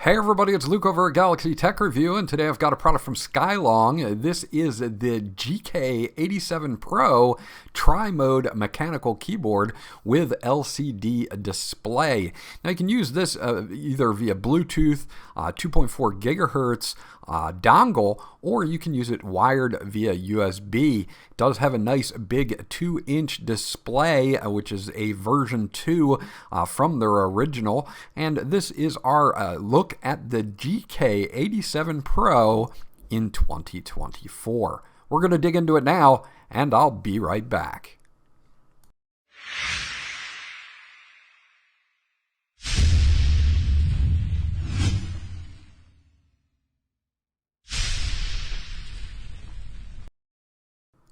Hey everybody, it's Luke over at Galaxy Tech Review, and today I've got a product from Skyloong. This is the GK87Pro tri-mode mechanical keyboard with LCD display. Now you can use this either via Bluetooth, 2.4 gigahertz dongle, or you can use it wired via USB. It does have a nice big 2-inch display, which is a version 2 from their original, and this is our look at the GK87Pro in 2024. We're going to dig into it now, and I'll be right back.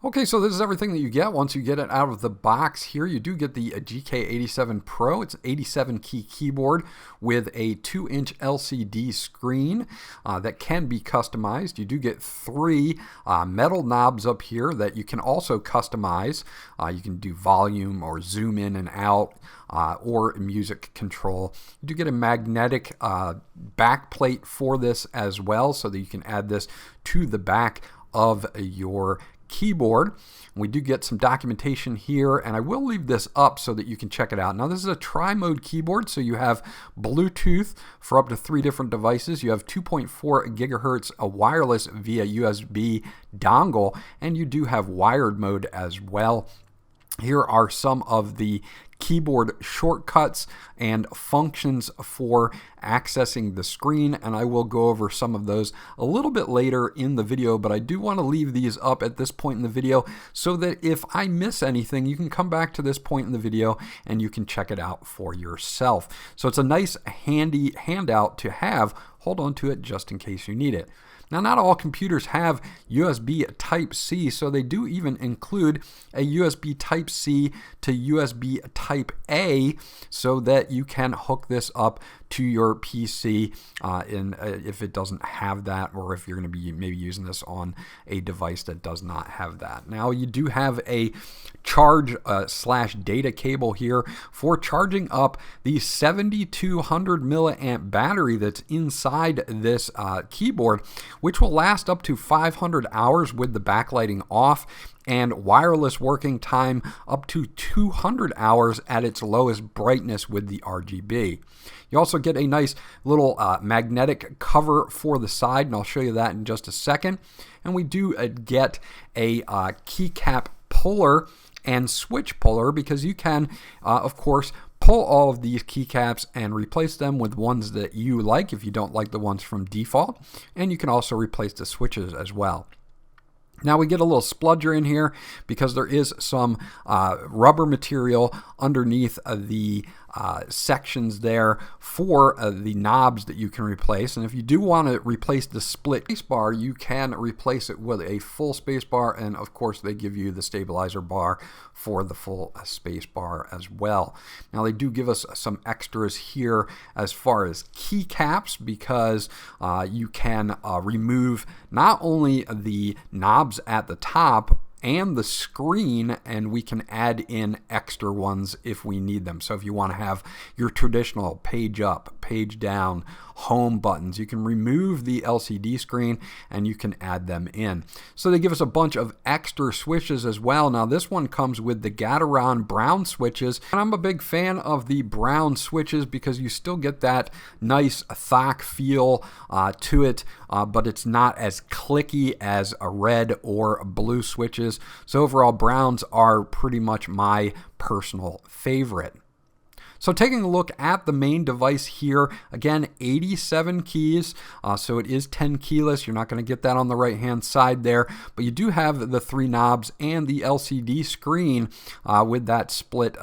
Okay, so this is everything that you get once you get it out of the box here. You do get the GK87Pro. It's an 87 key keyboard with a 2-inch LCD screen that can be customized. You do get 3 metal knobs up here that you can also customize. You can do volume or zoom in and out or music control. You do get a magnetic back plate for this as well, so that you can add this to the back of your keyboard. We do get some documentation here, and I will leave this up so that you can check it out. Now, this is a tri-mode keyboard, so you have Bluetooth for up to 3 different devices. You have 2.4 gigahertz wireless via USB dongle, and you do have wired mode as well. Here are some of the keyboard shortcuts and functions for accessing the screen, and I will go over some of those a little bit later in the video, but I do want to leave these up at this point in the video so that if I miss anything, you can come back to this point in the video and you can check it out for yourself. So it's a nice handy handout to have. Hold on to it just in case you need it. Now, not all computers have USB Type-C, so they do even include a USB Type-C to USB Type-A so that you can hook this up to your PC if it doesn't have that, or if you're going to be maybe using this on a device that does not have that. Now, you do have a charge slash data cable here for charging up the 7200 milliamp battery that's inside this keyboard, which will last up to 500 hours with the backlighting off, and wireless working time up to 200 hours at its lowest brightness with the RGB. You also get a nice little magnetic cover for the side, and I'll show you that in just a second. And we do get a keycap puller and switch puller, because you can, of course, pull all of these keycaps and replace them with ones that you like if you don't like the ones from default. And you can also replace the switches as well. Now we get a little spludger in here because there is some rubber material underneath the sections there for the knobs that you can replace. And if you do want to replace the split spacebar, you can replace it with a full spacebar, and of course they give you the stabilizer bar for the full spacebar as well. Now they do give us some extras here as far as keycaps, because you can remove not only the knobs at the top and the screen, and we can add in extra ones if we need them. So if you want to have your traditional page up, page down, home buttons, you can remove the LCD screen and you can add them in. So they give us a bunch of extra switches as well. Now this one comes with the Gateron brown switches, and I'm a big fan of the brown switches because you still get that nice thock feel to it, but it's not as clicky as a red or blue switches. So overall, browns are pretty much my personal favorite. So taking a look at the main device here, again, 87 keys, so it is 10 keyless. You're not going to get that on the right-hand side there, but you do have the 3 knobs and the LCD screen with that split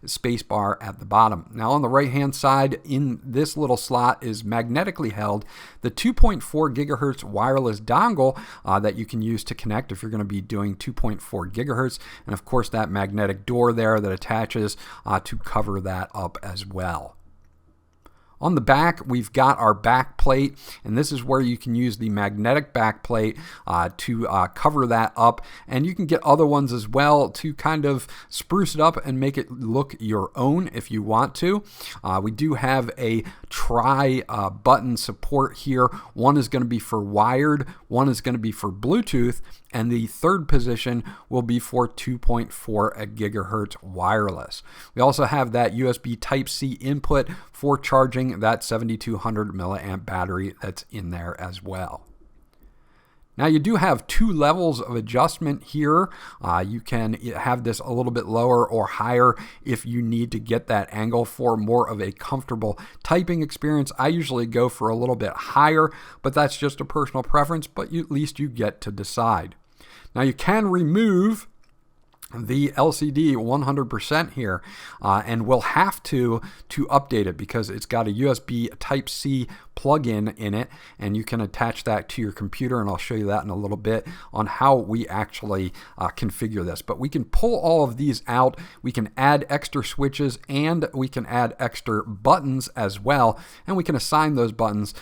space bar at the bottom. Now on the right-hand side, in this little slot is magnetically held the 2.4 gigahertz wireless dongle that you can use to connect if you're going to be doing 2.4 gigahertz, and of course that magnetic door there that attaches to cover that up as well. On the back, we've got our back plate, and this is where you can use the magnetic back plate to cover that up, and you can get other ones as well to kind of spruce it up and make it look your own if you want to. We do have a tri-button support here. One is going to be for wired, one is going to be for Bluetooth, and the third position will be for 2.4 gigahertz wireless. We also have that USB Type-C input for charging that 7200 milliamp battery that's in there as well. Now you do have two levels of adjustment here. You can have this a little bit lower or higher if you need to get that angle for more of a comfortable typing experience. I usually go for a little bit higher, but that's just a personal preference, but at least you get to decide. Now you can remove the LCD 100% here, and we'll have to update it because it's got a USB Type-C plug-in in it, and you can attach that to your computer, and I'll show you that in a little bit on how we actually configure this. But we can pull all of these out, we can add extra switches, and we can add extra buttons as well, and we can assign those buttons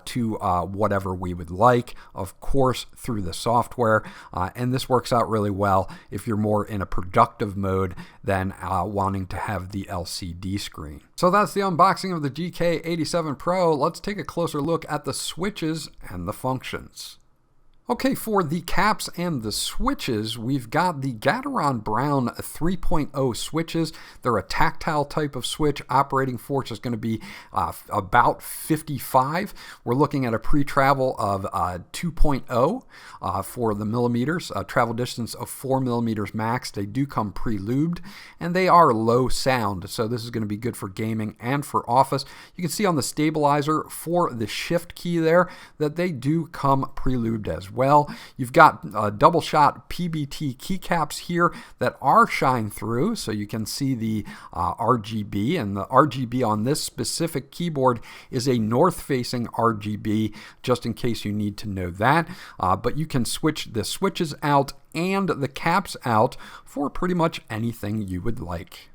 to whatever we would like, of course through the software, and this works out really well if you're more in a productive mode than wanting to have the LCD screen. So that's the unboxing of the GK87Pro. Let's take a closer look at the switches and the functions. Okay, for the caps and the switches, we've got the Gateron Brown 3.0 switches. They're a tactile type of switch. Operating force is going to be about 55. We're looking at a pre-travel of 2.0 for the millimeters, travel distance of 4 millimeters max. They do come pre-lubed, and they are low sound, so this is going to be good for gaming and for office. You can see on the stabilizer for the shift key there that they do come pre-lubed as well. You've got double shot PBT keycaps here that are shine through, so you can see the RGB, and the RGB on this specific keyboard is a north facing RGB, just in case you need to know that, but you can switch the switches out and the caps out for pretty much anything you would like.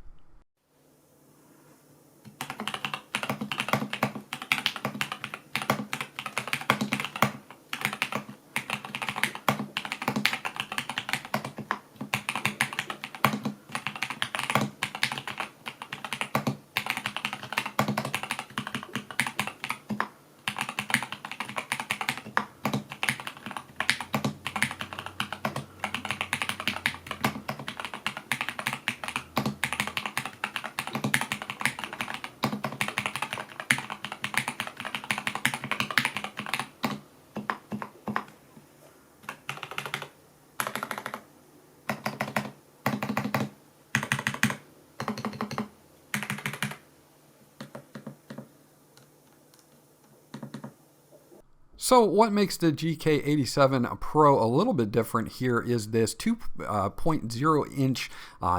So what makes the GK87 Pro a little bit different here is this 2.0 inch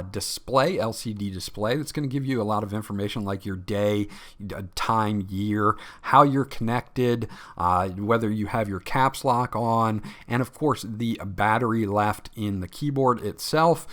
display, LCD display, that's going to give you a lot of information like your day, time, year, how you're connected, whether you have your caps lock on, and of course the battery left in the keyboard itself.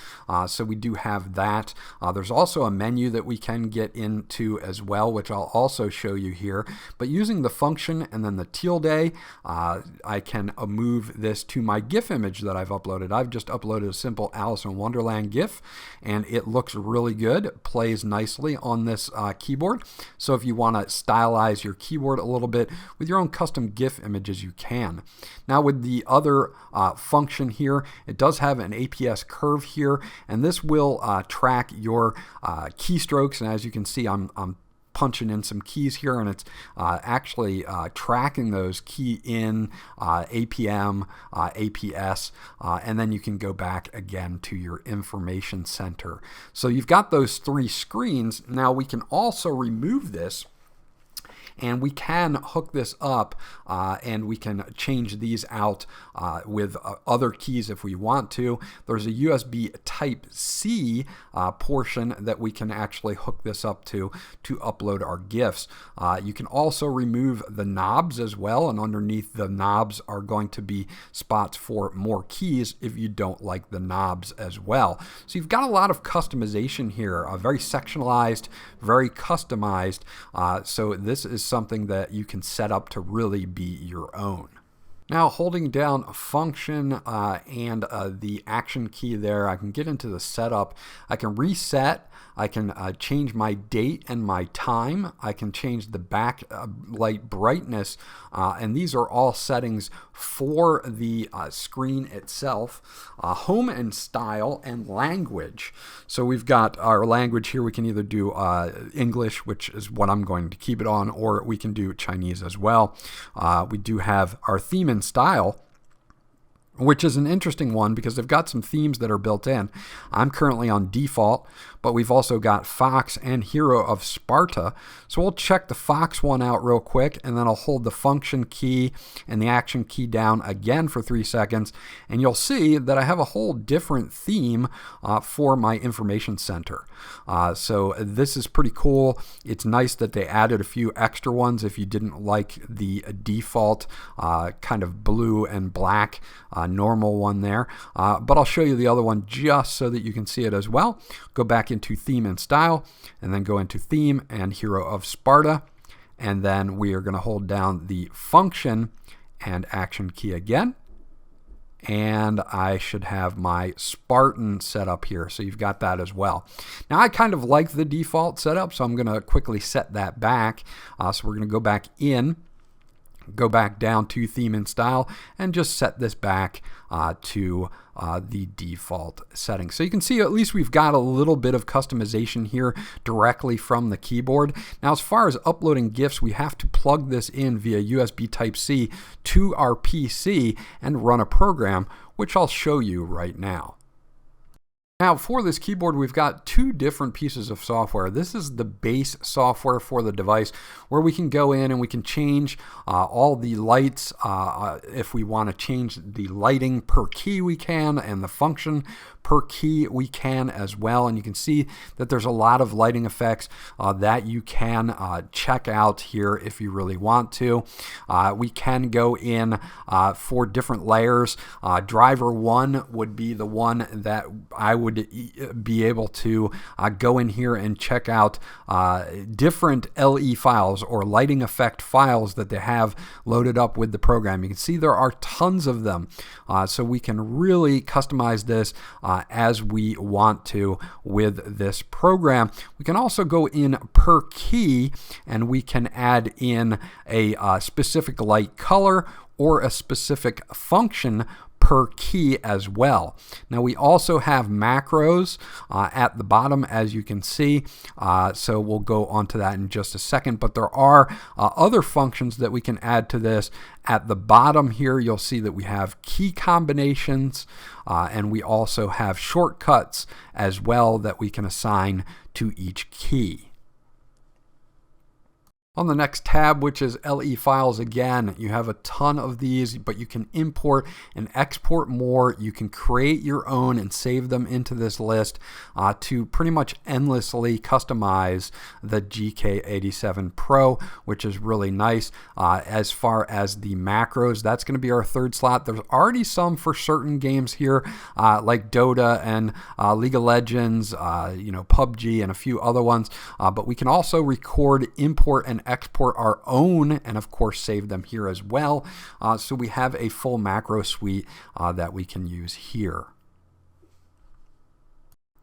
So we do have that. There's also a menu that we can get into as well, which I'll also show you here. But using the function and then the tilde, I can move this to my GIF image that I've uploaded. I've just uploaded a simple Alice in Wonderland GIF, and it looks really good. It plays nicely on this keyboard. So if you want to stylize your keyboard a little bit with your own custom GIF images, you can. Now with the other function here, it does have an APS curve here, and this will track your keystrokes. And as you can see, I'm punching in some keys here, and it's actually tracking those key in APM, APS, and then you can go back again to your information center. So you've got those three screens. Now we can also remove this and we can hook this up and we can change these out with other keys if we want to. There's a USB Type-C portion that we can actually hook this up to upload our GIFs. You can also remove the knobs as well, and underneath the knobs are going to be spots for more keys if you don't like the knobs as well. So you've got a lot of customization here, very sectionalized, very customized. So this is something that you can set up to really be your own. Now, holding down function and the action key there, I can get into the setup. I can reset. I can change my date and my time. I can change the backlight brightness, and these are all settings for the screen itself. Home and style and language. So we've got our language here. We can either do English, which is what I'm going to keep it on, or we can do Chinese as well. We do have our theme and style, which is an interesting one because they've got some themes that are built in. I'm currently on default, but we've also got Fox and Hero of Sparta. So we'll check the Fox one out real quick, and then I'll hold the function key and the action key down again for 3 seconds, and you'll see that I have a whole different theme for my information center. So this is pretty cool. It's nice that they added a few extra ones if you didn't like the default kind of blue and black normal one there, but I'll show you the other one just so that you can see it as well. Go back into theme and style, and then go into theme and Hero of Sparta, and then we are going to hold down the function and action key again, and I should have my Spartan set up here, so you've got that as well. Now I kind of like the default setup, so I'm going to quickly set that back. So we're going to go back in, go back down to theme and style, and just set this back to the default settings. So you can see at least we've got a little bit of customization here directly from the keyboard. Now, as far as uploading GIFs, we have to plug this in via USB Type-C to our PC and run a program, which I'll show you right now. Now, for this keyboard, we've got two different pieces of software. This is the base software for the device, where we can go in and we can change all the lights. If we want to change the lighting per key, we can, and the function per key we can as well. And you can see that there's a lot of lighting effects that you can check out here if you really want to. We can go in for different layers. Driver 1 would be the one that I would be able to go in here and check out different LE files or lighting effect files that they have loaded up with the program. You can see there are tons of them, so we can really customize this as we want to with this program. We can also go in per key, and we can add in a specific light color or a specific function per key as well. Now we also have macros at the bottom, as you can see, so we'll go on to that in just a second, but there are other functions that we can add to this. At the bottom here, you'll see that we have key combinations, and we also have shortcuts as well that we can assign to each key. On the next tab, which is LE files, again, you have a ton of these, but you can import and export more. You can create your own and save them into this list to pretty much endlessly customize the GK87Pro, which is really nice. As far as the macros, that's going to be our third slot. There's already some for certain games here, like Dota and League of Legends, PUBG, and a few other ones. But we can also record, import, and export our own, and of course save them here as well. So we have a full macro suite that we can use here.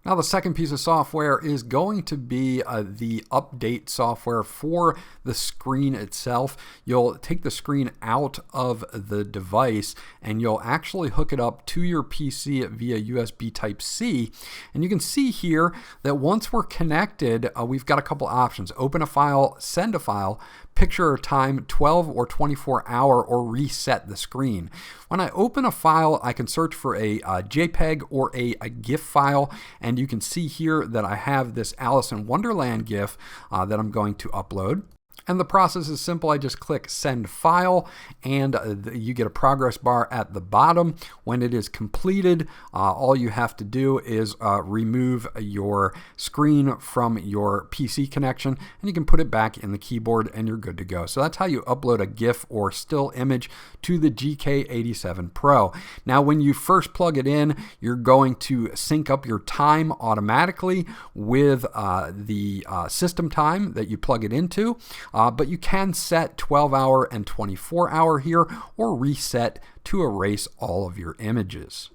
Now the second piece of software is going to be the update software for the screen itself. You'll take the screen out of the device and you'll actually hook it up to your PC via USB Type-C. And you can see here that once we're connected, we've got a couple options: open a file, send a file, picture or time, 12 or 24 hour, or reset the screen. When I open a file, I can search for a JPEG or a GIF file, and you can see here that I have this Alice in Wonderland GIF that I'm going to upload. And the process is simple. I just click send file, and you get a progress bar at the bottom. When it is completed, all you have to do is remove your screen from your PC connection, and you can put it back in the keyboard and you're good to go. So that's how you upload a GIF or still image to the GK87Pro. Now when you first plug it in, you're going to sync up your time automatically with the system time that you plug it into. But you can set 12-hour and 24-hour here, or reset to erase all of your images.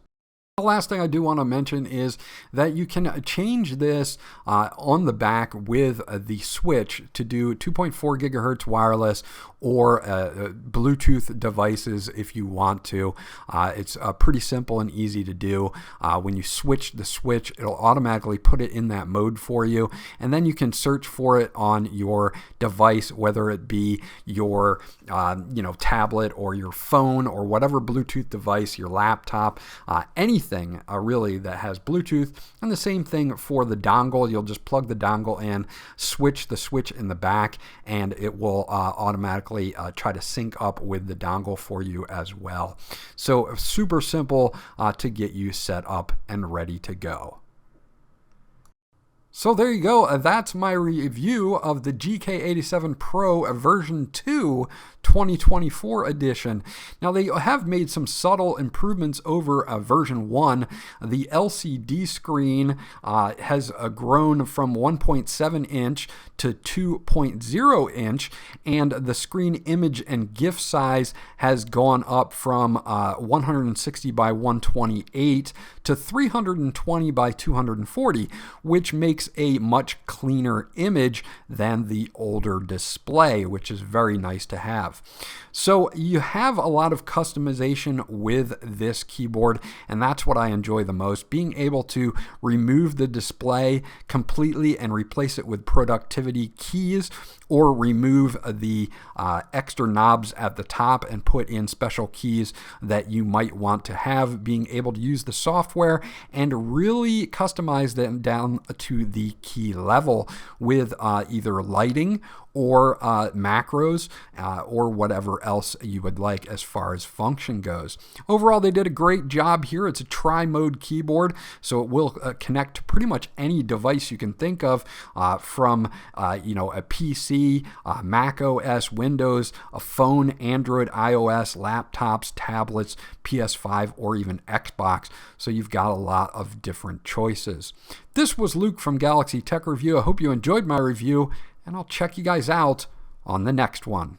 The last thing I do want to mention is that you can change this on the back with the switch to do 2.4 gigahertz wireless or Bluetooth devices if you want to. It's pretty simple and easy to do. When you switch the switch, it'll automatically put it in that mode for you, and then you can search for it on your device, whether it be your tablet or your phone or whatever Bluetooth device, your laptop, anything really that has Bluetooth. And the same thing for the dongle. You'll just plug the dongle in, switch the switch in the back, and it will automatically try to sync up with the dongle for you as well. So super simple to get you set up and ready to go. So there you go. That's my review of the GK87Pro version 2 2024 edition. Now they have made some subtle improvements over version 1. The LCD screen has grown from 1.7 inch to 2.0 inch, and the screen image and GIF size has gone up from 160 by 128 to 320 by 240, which makes a much cleaner image than the older display, which is very nice to have. So you have a lot of customization with this keyboard, and that's what I enjoy the most, being able to remove the display completely and replace it with productivity keys, or remove the extra knobs at the top and put in special keys that you might want to have, being able to use the software and really customize them down to the key level with either lighting or macros or whatever else you would like as far as function goes. Overall, they did a great job here. It's a tri-mode keyboard, so it will connect to pretty much any device you can think of, from a PC, Mac OS, Windows, a phone, Android, iOS, laptops, tablets, PS5, or even Xbox. So you've got a lot of different choices. This was Luke from Galaxy Tech Review. I hope you enjoyed my review, and I'll check you guys out on the next one.